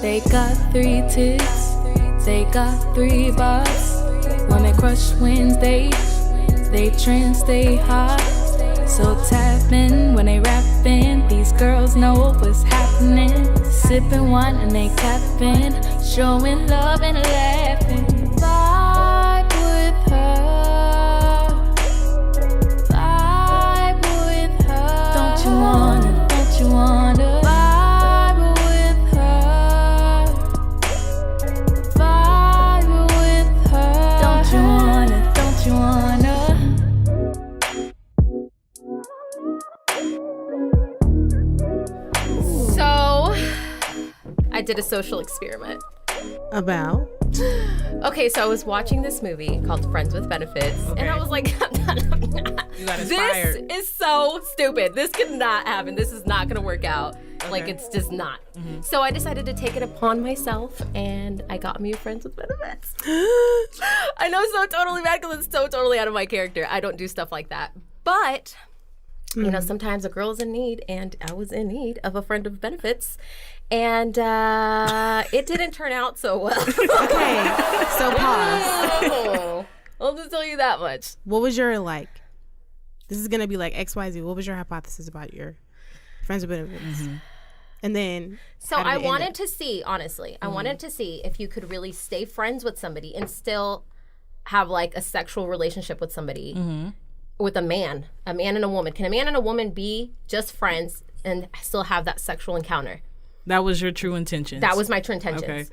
They got 3 tits, they got 3 bobs. Women crush Wednesday, they trends, they hot. So tap in when they rapping. These girls know what's happening. Sipping wine and they tapping, showing love and laughing. Vibe with her, vibe with her. Don't you wanna, don't you wanna vibe with her, vibe with her. Don't you wanna, don't you wanna. So, I did a social experiment. About? Okay, so I was watching this movie called Friends with Benefits, and I was like, You got inspired. this is so stupid. This could not happen. This is not going to work out. Like, it's just not. So I decided to take it upon myself, and I got me a Friends with Benefits. I know, so totally bad because it's so totally out of my character. I don't do stuff like that. But, you know, sometimes a girl's in need, and I was in need of a friend of benefits. And it didn't turn out so well. Okay, so pause. Oh, I'll just tell you that much. What was your, like, this is going to be like XYZ. What was your hypothesis about your friends with benefits? And then, So I wanted to see, honestly, I wanted to see if you could really stay friends with somebody and still have like a sexual relationship with somebody, with a man and a woman. Can a man and a woman be just friends and still have that sexual encounter? That was your true intention. That was my true intentions. Okay.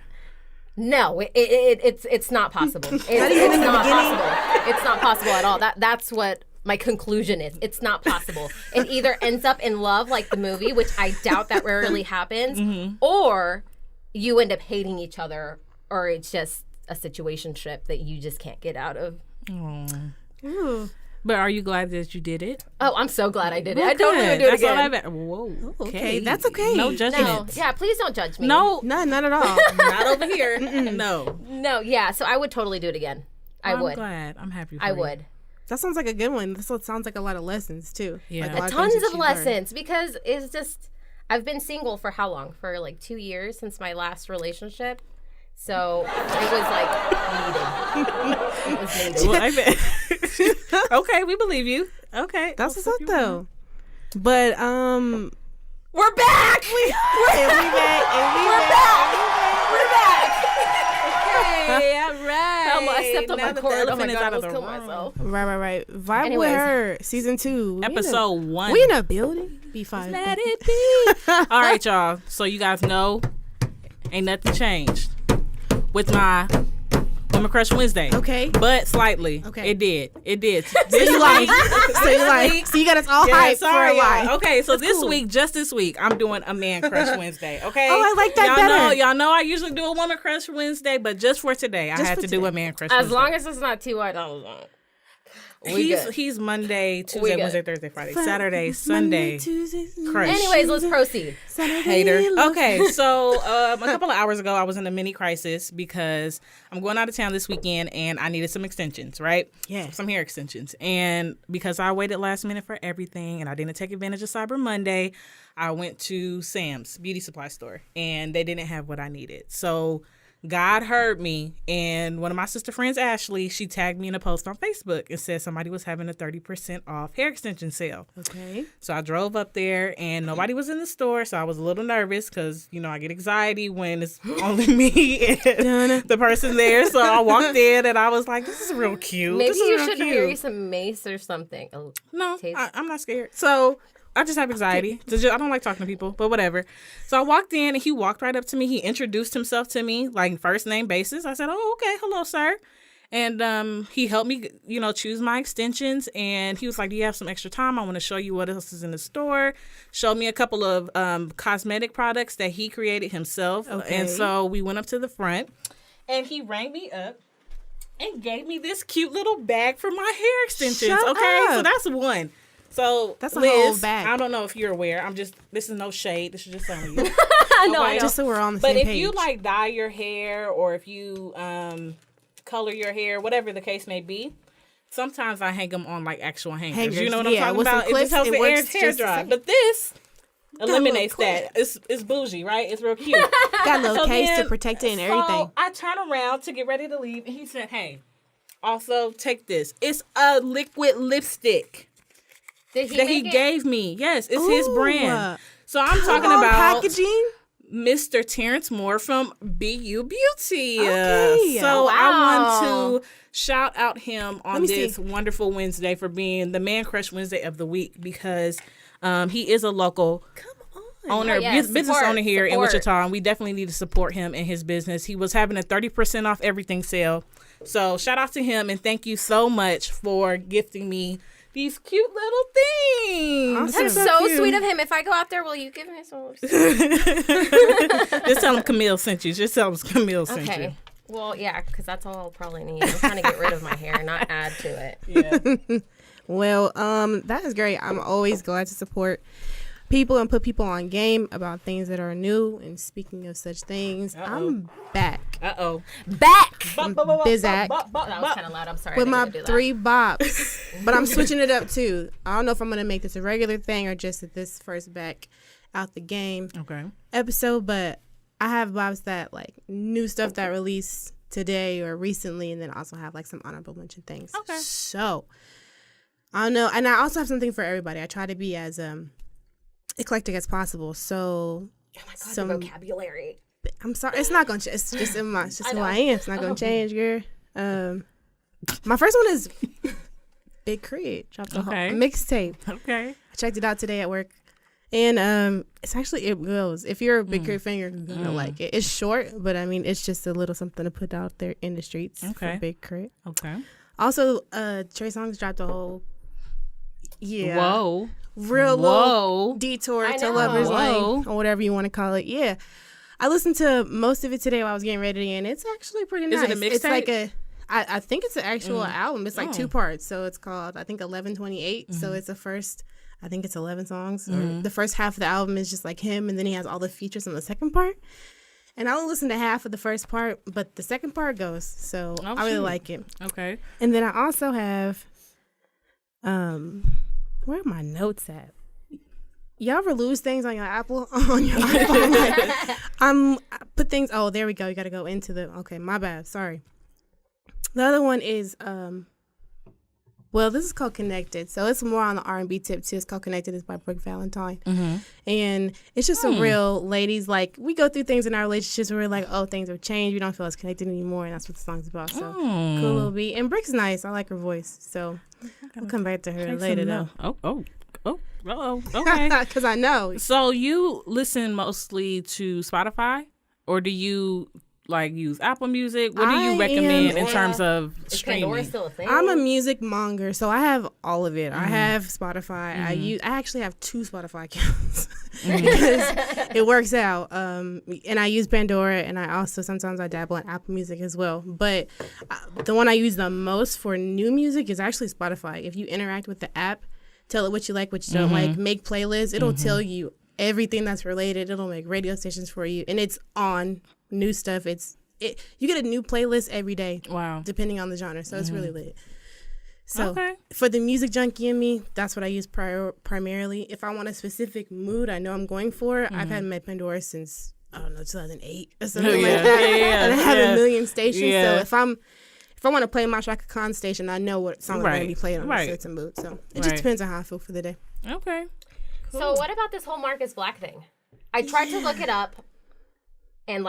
No, it's not possible. It's not possible. It's not possible at all. That's what my conclusion is. It's not possible. It either ends up in love, like the movie, which I doubt that rarely happens, or you end up hating each other, or it's just a situationship that you just can't get out of. Ooh. But are you glad that you did it? Oh, I'm so glad I did it. Well, I totally would good. do it That's again. all I've Whoa. Okay, that's okay. No No, judgment. yeah, please don't judge me. No, None at all. not over here. No. No, yeah, so I would totally do it again. I I'm would. glad. I'm happy for I you. would. That sounds like a good one. This sounds like a lot of lessons, too. Yeah. Like a lot Tons things that of you learned. lessons because it's just, I've been single for how long? For like 2 years since my last relationship. So it was like needed. It was needed. Well, I bet. Okay, we believe you. Okay. That's what's up, though. But, We're back! We're back! Hey, all right. I stepped on my Now that the cord. Oh my elephant is God, I out of almost the killed room. myself. Right. Vibe Anyways. with her, season 2. Episode 1. We in a building. B5. Let it be. All right, y'all. So you guys know, ain't nothing changed with my Women Crush Wednesday. Okay. But slightly. Okay. It did. So you like, so you got us all hyped for a while. Okay, so this cool. week, just this week, I'm doing a Man Crush Wednesday. Okay. Oh, I like that better. Y'all know I usually do a Woman Crush Wednesday, but just for today, I had to do a Man Crush As Wednesday. long as it's not $2 on. He's Monday, Tuesday, good. Wednesday, Thursday, Friday, Saturday, Sunday. Crush. Anyways, let's proceed. Hater. Okay, so a couple of hours ago, I was in a mini crisis because I'm going out of town this weekend and I needed some extensions, right? Yeah. Some hair extensions. And because I waited last minute for everything and I didn't take advantage of Cyber Monday, I went to Sam's beauty supply store and they didn't have what I needed. So God heard me, and one of my sister friends, Ashley, she tagged me in a post on Facebook and said somebody was having a 30% off hair extension sale. Okay. So I drove up there, and nobody was in the store, so I was a little nervous because, you know, I get anxiety when it's only me and the person there. So I walked in, and I was like, this is real cute. Maybe This is you real should cute. carry some mace or something. Oh, No, taste. I'm not scared. So I just have anxiety. I don't like talking to people, but whatever. So I walked in and he walked right up to me. He introduced himself to me, like first name basis. I said, oh, okay. Hello, sir. And he helped me, you know, choose my extensions. And he was like, do you have some extra time? I want to show you what else is in the store. Showed me a couple of cosmetic products that he created himself. Okay. And so we went up to the front and he rang me up and gave me this cute little bag for my hair extensions. Shut okay. up. So that's one. So That's a Liz, whole bag. I don't know if you're aware. This is no shade. This is just telling you. I know. Okay. Just so we're on the But same if page. you like dye your hair or if you color your hair, whatever the case may be, sometimes I hang them on like actual hangers. You know what I'm Yeah, talking with some about? It clips, just helps it the works hair just the dry. same. But this eliminates that. It's bougie, right? It's real cute. Got a little So case then- to protect it and everything. So I turn around to get ready to leave, and he said, "Hey, also take this. It's a liquid lipstick Did he that make he it? gave me. Yes, it's his Ooh. brand. So I'm talking Oh, about packaging. Mr. Terrence Moore from BU Beauty. Okay. So Oh, I wow. want to shout out him on me this see. wonderful Wednesday for being the Man Crush Wednesday of the week because he is a local owner, Oh, yes, business support, owner here in support. Wichita, and we definitely need to support him in his business. He was having a 30% off everything sale. So shout out to him and thank you so much for gifting me these cute little things. Awesome. That's So so cute. sweet of him. If I go out there, will you give me some? Just tell him Camille sent you. Just tell him Camille sent Okay. you. Well, yeah, because that's all I'll probably need. I'm trying to get rid of my hair, not add to it. Yeah. Well, that is great. I'm always glad to support people and put people on game about things that are new. And speaking of such things, I'm back Uh-oh. Back. Bizak. That was kind of loud. I'm sorry. with I my didn't mean to do that. 3 bops, but I'm switching it up too. I don't know if I'm gonna make this a regular thing or just at this first back out the game Okay. episode. But I have bops that like new stuff that released today or recently, and then also have like some honorable mention things. Okay. So I don't know, and I also have something for everybody. I try to be as eclectic as possible. So Oh my God, some- the vocabulary. I'm sorry, it's not gonna change. It's just in my, it's just I who know. I am. It's not gonna change, girl. My first one is Big Crit. Dropped a whole Okay. mixtape. Okay. I checked it out today at work, and it's actually it goes. If you're a Big Crit fan, you're gonna like it. It's short, but I mean, it's just a little something to put out there in the streets Okay. for Big Crit. Okay. Also, Trey Songz dropped a whole Whoa. real little Whoa. detour I to know. Lover's Whoa. Lane or whatever you want to call it. Yeah, I listened to most of it today while I was getting ready, and it's actually pretty Is nice. it a It's like mixtape? I think it's an actual album. It's like Oh. 2 parts, so it's called I think 1128. So it's the first. I think it's 11 songs. Or the first half of the album is just like him, and then he has all the features on the second part. And I only listened to half of the first part, but the second part goes. So Oh, I really shoot. like it. Okay. And then I also have, where are my notes at? Y'all ever lose things on your Apple on your iPhone? Like, I put things. Oh, there we go. You got to go into the. Okay, my bad. Sorry. The other one is well, this is called Connected. So it's more on the R&B tip too. It's called Connected. It's by Brooke Valentine. And it's just some real ladies. Like, we go through things in our relationships where we're like, oh, things have changed. We don't feel as connected anymore. And that's what the song's about. So cool little beat. And Brooke's nice. I like her voice. So we'll come back to her later though. Okay. Because I know. So you listen mostly to Spotify, or do you like use Apple Music? What do I you recommend am- in terms of Is Pandora streaming? still a thing? I'm a music monger, so I have all of it. I have Spotify. I actually have 2 Spotify accounts because it works out. And I use Pandora, and I also sometimes I dabble in Apple Music as well. But the one I use the most for new music is actually Spotify. If you interact with the app, tell it what you like, what you don't like, make playlists. It'll tell you everything that's related. It'll make radio stations for you, and it's on new stuff. You get a new playlist every day. Wow. Depending on the genre, so it's really lit. So Okay. for the music junkie in me, that's what I use primarily. If I want a specific mood I know I'm going for, I've had my Pandora since I don't know 2008 or something like that, and I have a million stations. Yeah. So if I want to play my Shaka Khan station, I know what song I'm going to be playing on a certain mood. So it just depends on how I feel for the day. Okay. So what about this whole Marcus Black thing? I tried to look it up and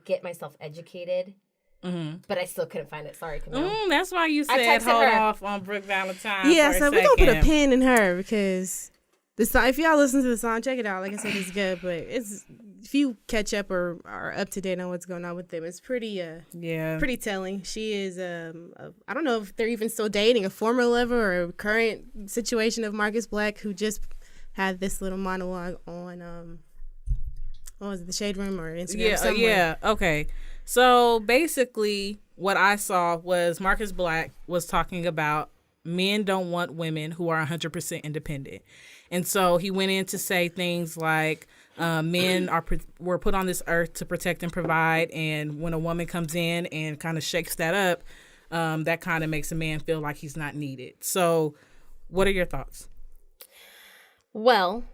get myself educated, but I still couldn't find it. Sorry, Camille. That's why you I said texted hold her. off on Brooke Valentine. Yeah, for so a we're gonna put a second. pin in her because the song. If y'all listen to the song, check it out. Like I said, it's good, but if you catch up or are up to date on what's going on with them, it's pretty pretty telling. She is I don't know if they're even still dating, a former lover or a current situation of Marcus Black, who just had this little monologue on what was it, the Shade Room or Instagram somewhere. Yeah. Okay. So basically, what I saw was Marcus Black was talking about men don't want women who are 100% independent, and so he went in to say things like men were put on this earth to protect and provide, and when a woman comes in and kind of shakes that up, that kind of makes a man feel like he's not needed. So, what are your thoughts? Well,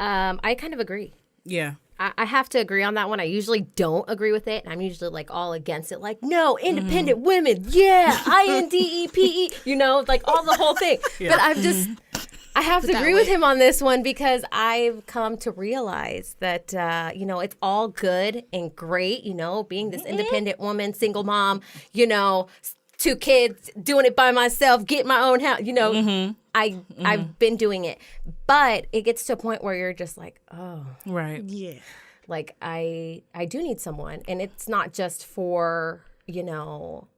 I kind of agree. Yeah. I have to agree on that one. I usually don't agree with it. And I'm usually like all against it. Like, no, independent women. Yeah. INDEPE. You know, like all the whole thing. But I have to agree with him on this one because I've come to realize that, you know, it's all good and great, you know, being this independent woman, single mom, you know, 2 kids, doing it by myself, get my own house, you know. I've been doing it. But it gets to a point where you're just like, oh. Right. Yeah. Like, I do need someone. And it's not just for, you know,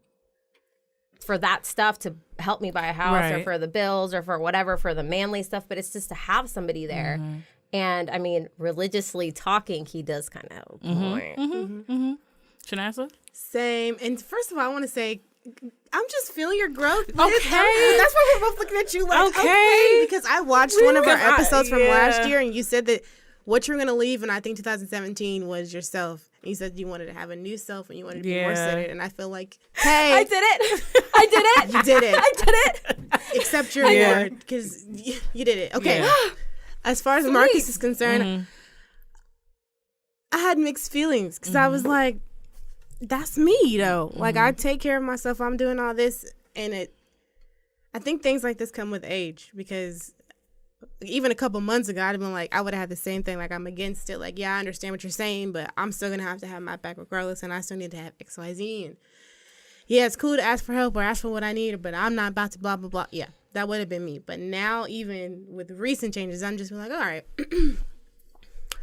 for that stuff to help me buy a house or for the bills or for whatever, for the manly stuff. But it's just to have somebody there. And, I mean, religiously talking, he does kind of help. Shanasa? Same. And first of all, I want to say, I'm just feeling your growth. Okay. That's why we're both looking at you like, okay. Because I watched one of our episodes from last year, and you said that what you were going to leave, and I think 2017 was yourself. And you said you wanted to have a new self, and you wanted to be more centered. And I feel like, hey. I did it. I did it. You did it. I did it. Accept your word, because you did it. Okay. Yeah. As far as Marcus is concerned, I had mixed feelings, because I was like, that's me, though. Like, I take care of myself. I'm doing all this. And I think things like this come with age, because even a couple months ago, I'd have been like, I would have had the same thing. Like, I'm against it. Like, yeah, I understand what you're saying, but I'm still going to have my back regardless. And I still need to have X, Y, Z. And yeah, it's cool to ask for help or ask for what I need, but I'm not about to blah, blah, blah. Yeah, that would have been me. But now, even with recent changes, I'm just like, all right,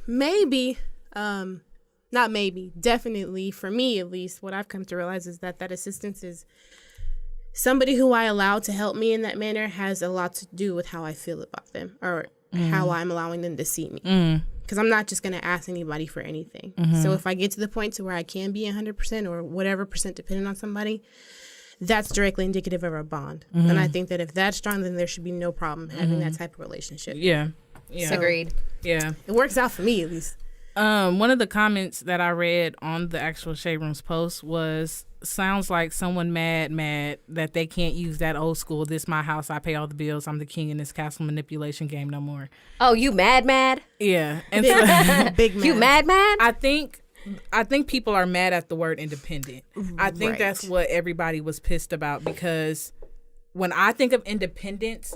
maybe, not maybe, definitely, for me at least, what I've come to realize is that assistance is somebody who I allow to help me in that manner has a lot to do with how I feel about them or how I'm allowing them to see me. Because I'm not just going to ask anybody for anything. So if I get to the point to where I can be 100% or whatever percent dependent on somebody, that's directly indicative of a bond. And I think that if that's strong, then there should be no problem having that type of relationship. Yeah. Agreed. Yeah. It works out for me, at least. One of the comments that I read on the actual Shade Room's post was, sounds like someone mad that they can't use that old school, this my house, I pay all the bills, I'm the king in this castle manipulation game no more. Oh, you mad? Yeah. And Big, so, big man. You mad? I think people are mad at the word independent. I think that's what everybody was pissed about, because when I think of independence,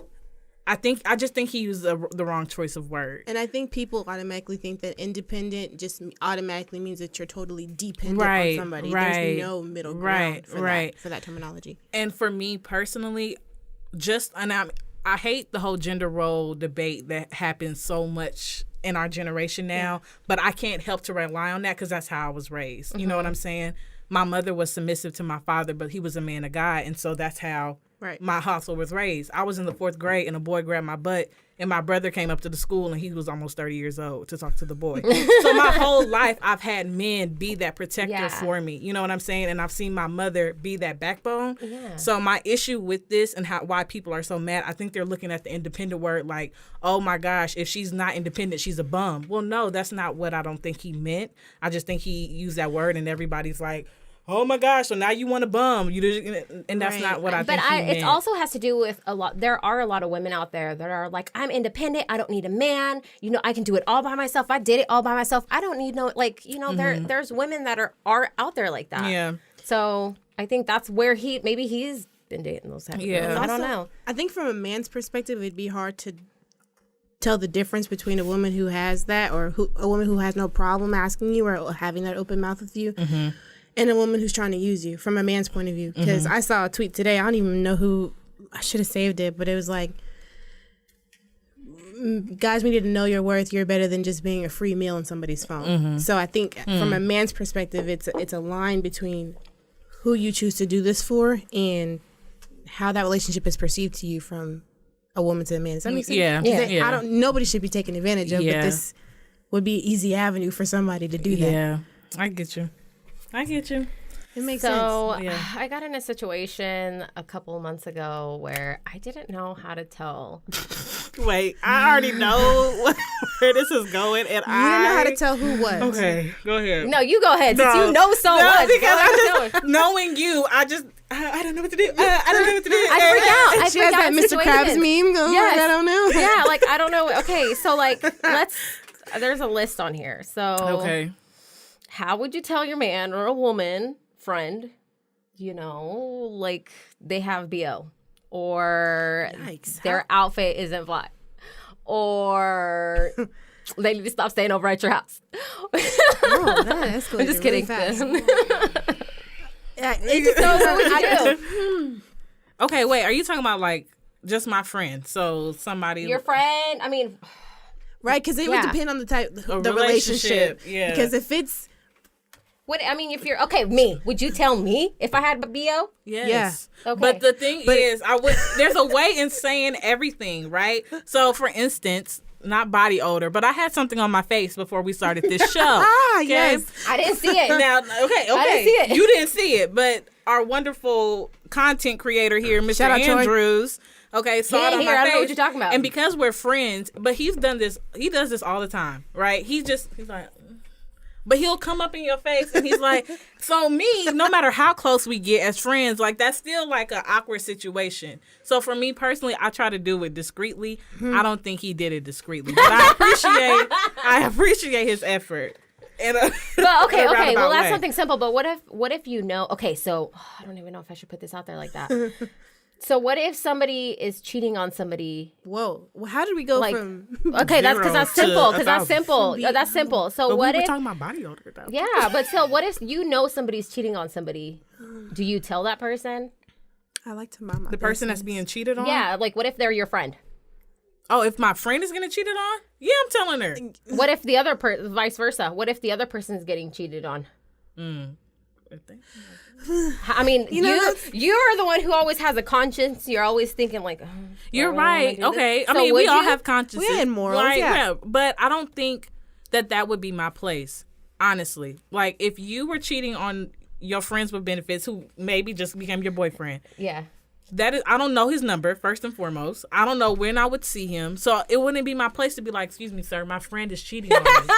I just think he used the wrong choice of word. And I think people automatically think that independent just automatically means that you're totally dependent on somebody. There's no middle ground for that terminology. And for me personally, I hate the whole gender role debate that happens so much in our generation now, but I can't help to rely on that because that's how I was raised. You know what I'm saying? My mother was submissive to my father, but he was a man of God, and so that's how my household was raised. I was in the 4th grade, and a boy grabbed my butt, and my brother came up to the school, and he was almost 30 years old to talk to the boy. So my whole life, I've had men be that protector for me. You know what I'm saying? And I've seen my mother be that backbone. Yeah. So my issue with this and why people are so mad, I think they're looking at the independent word like, oh my gosh, if she's not independent, she's a bum. Well, no, that's not what I don't think he meant. I just think he used that word, and everybody's like, oh my gosh, so now you want to bum. And that's not what I think he meant. It also has to do with there are a lot of women out there that are like, I'm independent, I don't need a man, you know, I can do it all by myself, I did it all by myself, I don't need no, like, you know, there's women that are out there like that. Yeah. So I think that's where maybe he's been dating those type of girls. I don't know. I think from a man's perspective, it'd be hard to tell the difference between a woman who has that or a woman who has no problem asking you or having that open mouth with you. And a woman who's trying to use you from a man's point of view. Because I saw a tweet today. I don't even know who. I should have saved it. But it was like, guys, we need to know your worth. You're better than just being a free meal on somebody's phone. So I think from a man's perspective, it's a line between who you choose to do this for and how that relationship is perceived to you from a woman to a man. Does that make sense? Yeah. Nobody should be taken advantage of. But this would be an easy avenue for somebody to do that. Yeah, I get you. It makes sense. So I got in a situation a couple months ago where I didn't know how to tell. Wait, I already know where this is going, and you didn't know how to tell who what. Okay, go ahead. No, you go ahead. Since you know so much. Because knowing you, I don't know what to do. I don't know what to do. I freak out. I She freak has out that in Mr. Krabs situations. meme going. Yes. I don't know. Yeah, like I don't know. Okay, so like there's a list on here. So Okay. how would you tell your man or a woman friend, like they have BO or Yikes. their outfit isn't fly or they need to stop staying over at your house? Oh, that escalated I'm just kidding. Really fast. Yeah, it just So what would you do? Okay, wait. Are you talking about like just my friend? So somebody. Your friend? I mean, right, because it would Yeah. depend on the type, the relationship, relationship. yeah. Because if it's if you're okay, me, would you tell me if I had BO? Yes. Yeah. Okay. But the thing is, there's a way in saying everything, right? So, for instance, not body odor, but I had something on my face before we started this show. Okay? yes. I didn't see it. Now, okay. I didn't see it. You didn't see it, but our wonderful content creator here, Mr. Shout out, Troy. Andrews, okay, saw it ain't on here. my I face. don't know what you're talking about. And because we're friends, but he does this all the time, right? He's like, but he'll come up in your face and he's like, so me, no matter how close we get as friends, like that's still like an awkward situation. So for me personally, I try to do it discreetly. I don't think he did it discreetly, but I appreciate his effort. And, But okay. in a Well, roundabout that's way. something simple. But what if you know? Okay, so I don't even know if I should put this out there like that. So what if somebody is cheating on somebody? Whoa. Well, how did we go Like, from? Okay, that's because that's Zero to simple. Because that's 1,000. simple. That's simple. So But what we were if? talking about body odor though. Yeah, but still, what if you know somebody's cheating on somebody? Do you tell that person? I like to mind my The person that's business. being cheated on? Yeah, like what if they're your friend? Oh, if my friend is getting cheated on? Yeah, I'm telling her. What if the other vice versa? What if the other person's getting cheated on? I mean, you're the one who always has a conscience. You're always thinking like, oh, You're do I wanna right. do this? Okay. I So mean, would we all you? have consciences. We had morals, Right, yeah. But I don't think that would be my place, honestly. Like, if you were cheating on your friends with benefits who maybe just became your boyfriend, Yeah. I don't know his number, first and foremost. I don't know when I would see him. So it wouldn't be my place to be like, excuse me, sir, my friend is cheating on me.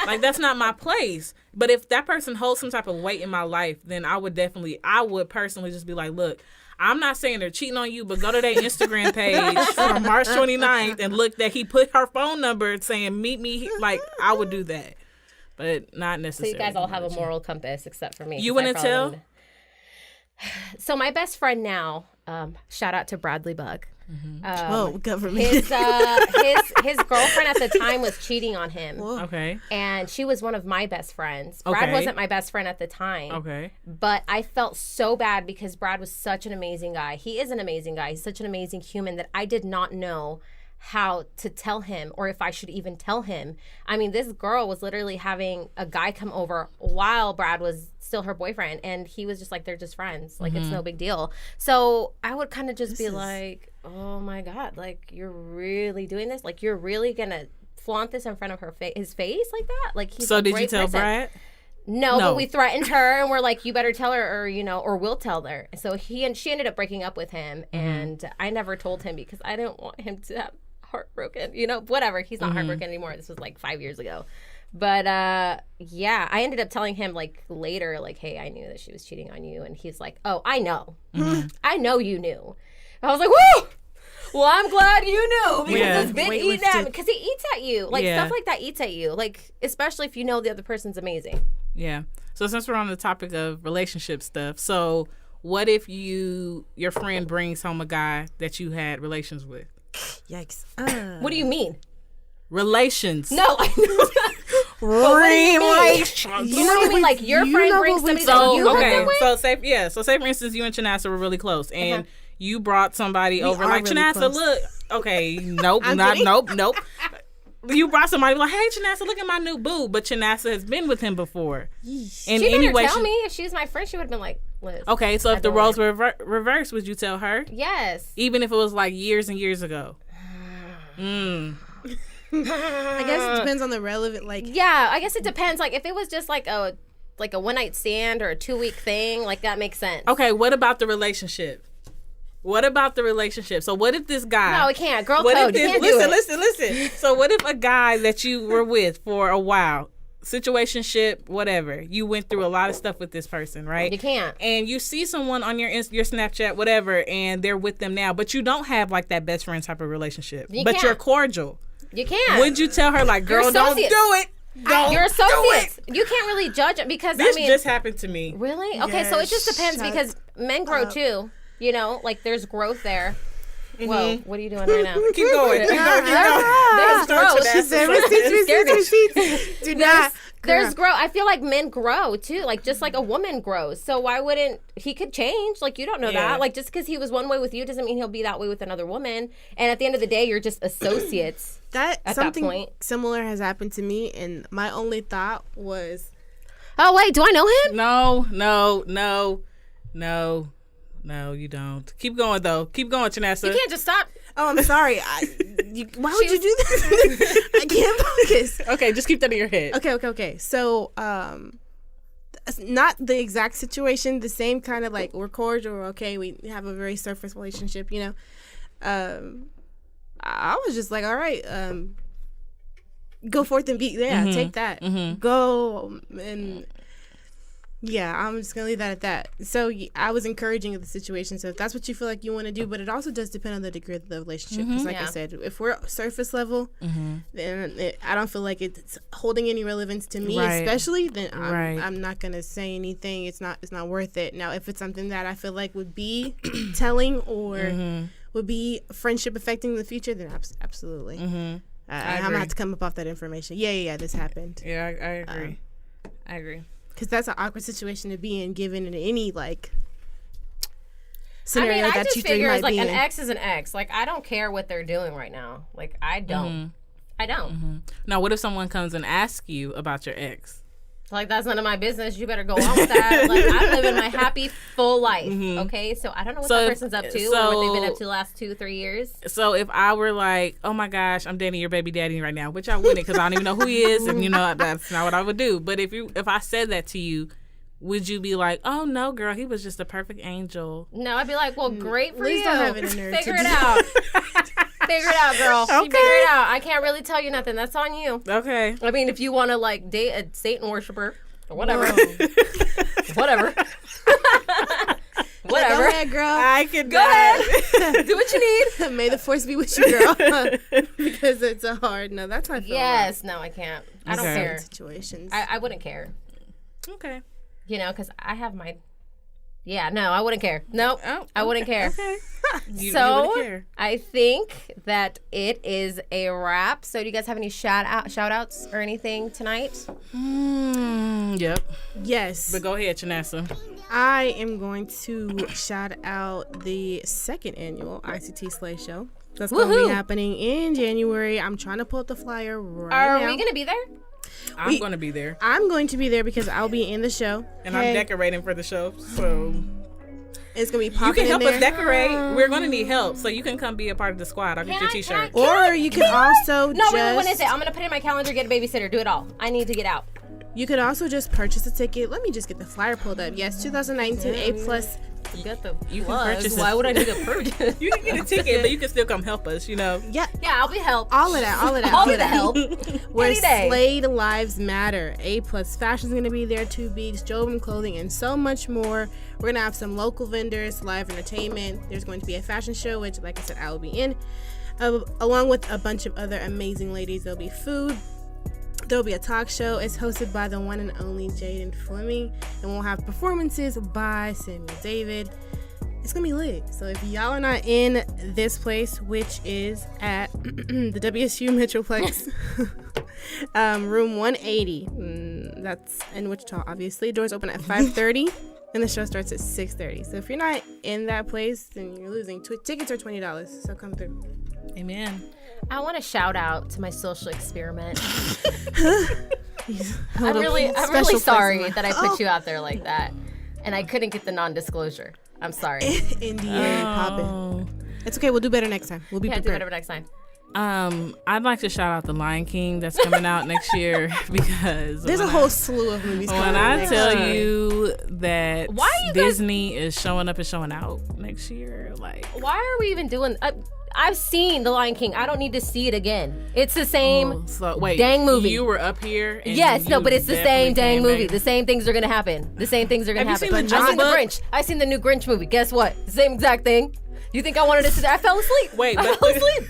Like, that's not my place. But if that person holds some type of weight in my life, then I would personally just be like, look, I'm not saying they're cheating on you, but go to their Instagram page from March 29th and look that he put her phone number saying, meet me. Like, I would do that. But not So necessarily. you guys all have a moral compass except for me. You 'cause I wouldn't probably tell? wouldn't. So my best friend now, shout out to Bradley Bug. Whoa, government. His girlfriend at the time was cheating on him, Okay. and she was one of my best friends. Brad Okay. wasn't my best friend at the time. Okay. But I felt so bad because Brad was such an amazing guy. He is an amazing guy. He's such an amazing human that I did not know how to tell him or if I should even tell him. I mean, this girl was literally having a guy come over while Brad was still her boyfriend, and he was just like, they're just friends. Like, it's no big deal. So I would kind of just be like, oh my God, like, you're really doing this? Like, you're really going to flaunt this in front of his face like that? Like, he's So a did you great tell person. Brad? No, No. but we threatened her and we're like, you better tell her or we'll tell her. So she ended up breaking up with him, and I never told him because I didn't want him to have heartbroken, whatever. He's not heartbroken anymore. This was like 5 years ago. But yeah, I ended up telling him like later, like, hey, I knew that she was cheating on you. And he's like, oh, I know. I know you knew. I was like, whoa! Well, I'm glad you knew because Yeah. it's been eating at me. Because he eats at you. Like, Yeah. stuff like that eats at you. Like, especially if you know the other person's amazing. Yeah. So since we're on the topic of relationship stuff, so what if your friend brings home a guy that you had relations with? Yikes. What do you mean? Relations. No, I know. Relations. You know what I mean? Like, your you friend know brings what we- somebody that So you hooked okay, up with? so say for instance you and Chanasa were really close and you brought somebody over are like really Chanasa, close. look, okay, nope, I'm not kidding. nope. You brought somebody like, hey Chanasa, look at my new boo, but Chanasa has been with him before. In She any better way, tell me. If she was my friend, she would have been like, Liz. Okay, so if the don't roles were reversed, would you tell her? Yes. Even if it was like years and years ago. I guess it depends on the relevant, like, Yeah, I guess it depends. Like, if it was just like a one night stand or a 2-week thing, like that makes sense. Okay, what about the relationship? What about the relationship? So what if this guy? No, it can't. Girl What code. if You this, can't do it. listen. So what if a guy that you were with for a while situationship, whatever. You went through a lot of stuff with this person, right? You can't. And you see someone on your Snapchat, whatever, and they're with them now, but you don't have like that best friend type of relationship. But you're cordial. You can't. Would you tell her like, girl, don't do it? Your associates. You can't really judge it because this just happened to me. Really? Okay, so it just depends because men grow too. You know, like there's growth there. Whoa, what are you doing right now? Keep going. There's growth. She said receipts. Do not. There's growth. I feel like men grow too, like just like a woman grows. So why wouldn't he could change? Like you don't know that. Like just because he was one way with you doesn't mean he'll be that way with another woman. And at the end of the day, you're just associates. Something similar has happened to me, and my only thought was, oh wait, do I know him? No, you don't. Keep going though. Keep going, Chanessa. You can't just stop. oh, I'm sorry. Why would you do this? I can't focus. Okay, just keep that in your head. Okay. So, not the exact situation, the same kind of like we're cordial, okay, we have a very surface relationship, you know. I was just like, all right, go forth and be there. Take that. Go and yeah, I'm just gonna leave that at that. So I was encouraging of the situation. So if that's what you feel like you want to do, but it also does depend on the degree of the relationship. Because like I said, if we're surface level, then I don't feel like it's holding any relevance to me, especially. Then I'm not gonna say anything. It's not worth it. Now, if it's something that I feel like would be telling or would be friendship affecting in the future, then absolutely. I'm gonna have to come up off that information. Yeah, this happened. Yeah, I agree. Because that's an awkward situation to be in, given in any like scenario that you three might like be in. An ex is an ex. Like I don't care what they're doing right now. Like I don't. Now, what if someone comes and asks you about your ex? Like that's none of my business. You better go on with that. Like I'm living my happy full life. Okay, so I don't know what that person's up to or what they've been up to the last 2-3 years. So if I were like, oh my gosh, I'm dating your baby daddy right now, which I wouldn't because I don't even know who he is, and you know that's not what I would do. But if I said that to you, would you be like, oh no, girl, he was just a perfect angel? No, I'd be like, well, great for you. Don't have it in there Figure it out. Figure it out, girl. Okay. Figure it out. I can't really tell you nothing. That's on you. Okay. I mean, if you want to like date a Satan worshiper or whatever, whatever. Whatever. Go ahead, girl. I can go ahead. Do what you need. May the force be with you, girl. Because it's a hard no. That's how I feel. Yes. No, I can't. I don't care. Situations. I wouldn't care. Okay. You know, because I have my. Yeah, no, I wouldn't care. Nope, I wouldn't care. Okay. You So wouldn't care. I think that it is a wrap. So do you guys have any shout outs or anything tonight? Yep. Yes. But go ahead, Chanessa. I am going to shout out the second annual ICT Slay Show. That's going to be happening in January. I'm trying to pull up the flyer right now. Are we going to be there? I'm going to be there. I'm going to be there because I'll be in the show. And I'm decorating for the show, so... It's going to be popping in there. You can help us decorate. We're going to need help, so you can come be a part of the squad. I'll get your t-shirt. Or you can also No, really, when is it? I'm going to put it in my calendar, get a babysitter, do it all. I need to get out. You could also just purchase a ticket. Let me just get the flyer pulled up. Yes, 2019 A+. You got the you can purchase Why would I need a purchase? You can get a ticket, but you can still come help us, you know. Yeah, I'll be helped. All of that. I'll be the help. Where Slayed Lives Matter. A+ Fashion's going to be there, 2 Beats, Jobin Clothing, and so much more. We're going to have some local vendors, live entertainment. There's going to be a fashion show, which, like I said, I will be in. Along with a bunch of other amazing ladies. There'll be food. There'll be a talk show. It's hosted by the one and only Jaden Fleming. And we'll have performances by Samuel David. It's going to be lit. So if y'all are not in this place, which is at the WSU Metroplex, room 180. That's in Wichita, obviously. Doors open at 5:30. And the show starts at 6:30. So if you're not in that place, then you're losing. Tickets are $20. So come through. Amen. I want to shout out to my social experiment. I'm I'm really sorry that I put you out there like that, and I couldn't get the non-disclosure. I'm sorry. NDA popping. It's okay. We'll do better next time. We'll be prepared. Do better next time. I'd like to shout out The Lion King that's coming out next year because there's a whole slew of movies coming when out I tell you that Disney is showing up and showing out next year, like why are we even doing I've seen The Lion King. I don't need to see it again. It's the same So wait, dang movie. You were up here. And Yes, no, you but it's the same definitely dang came movie. back. The same things are gonna happen. The same things are gonna Have you happen. seen the I've seen the Jungle Grinch. I've seen the new Grinch movie. Guess what? Same exact thing. You think I wanted to sit there? I fell asleep. Wait, I but- fell asleep.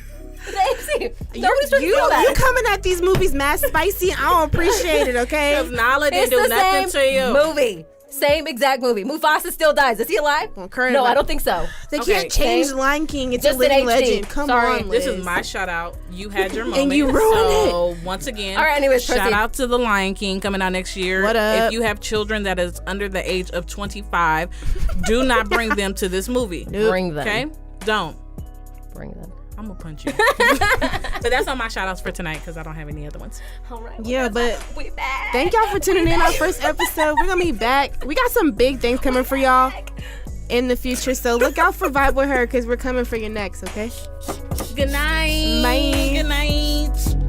Nobody's trying to You feel that. coming at these movies mad spicy. I don't appreciate it, okay? Because Nala It's didn't do the nothing same to you. movie. Same exact movie. Mufasa still dies. Is he alive? Well, current- No, I don't think so. They Okay, can't change okay. Lion King. It's Just a in living HD. legend. Come Sorry. on, This Liz. is my shout out. You had your moment. you ruined So once again, All right, anyways, shout proceed. out to The Lion King coming out next year. What up? If you have children that is under the age of 25, do not bring them to this movie. Bring them. Okay? Don't. Bring them. I'm gonna punch you. But that's all my shout outs for tonight because I don't have any other ones. All right. Yeah, but we back. thank y'all for tuning in our first episode. We're gonna be back. We got some big things coming for y'all in the future, so look out for Vibe with Her because we're coming for you next. Okay. Good night. Bye. Good night.